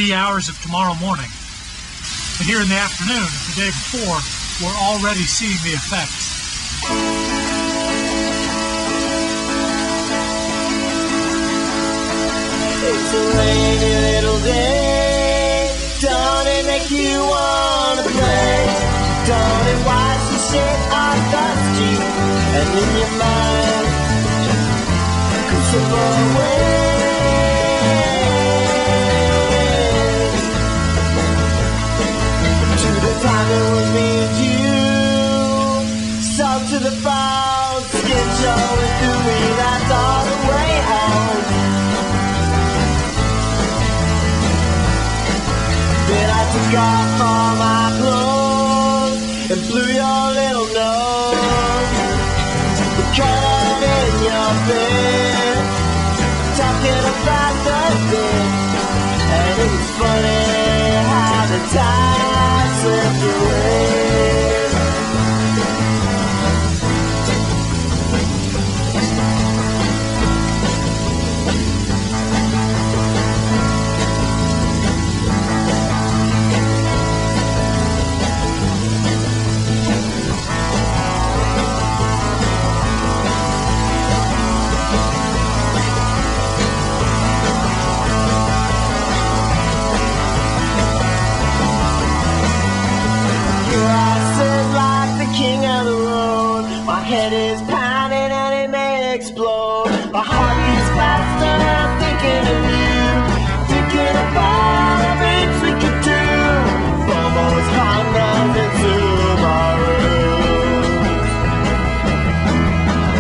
wee hours of tomorrow morning. But here in the afternoon, the day before, we're already seeing the effects. It's a rainy little day. Don't it make you wanna play? Don't it wash the shit off the street? And in your mind, slip away. To the time it was me and you, salt to the bone, skin showing through me. That's all the way home. Then I took off all my clothes and blew your little nose. We cuddled in your bed, talking about the thing. And it was funny how the time slipped away. King of the road, my head is pounding and it may explode. My heart beats faster, I'm thinking of you, thinking about the things we could do. Almost condoms into my room.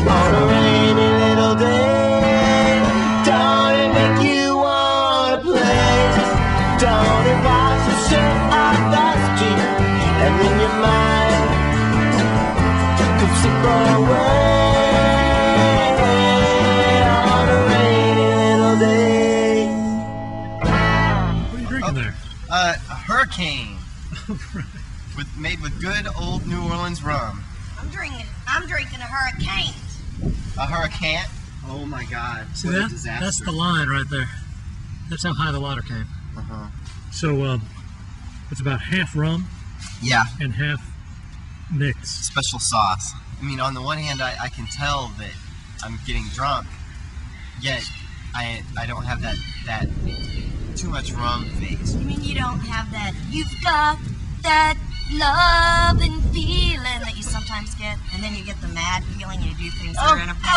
On a rainy little day, don't it make you wanna play? Don't it wash the shit off the street? And in your mind, slip away on a rainy little day. What are you drinking there? A hurricane. Made with good old New Orleans rum. I'm drinking a hurricane. A hurricane? Oh my God. See what a that? disaster. That's the line right there. That's how high the water came. So it's about half rum, yeah, and half mix. Special sauce. I mean, on the one hand, I can tell that I'm getting drunk, yet I don't have that too much rum phase. You mean you don't have that? You've got that love and feeling that you sometimes get, and then you get the mad feeling and you do things that are inappropriate.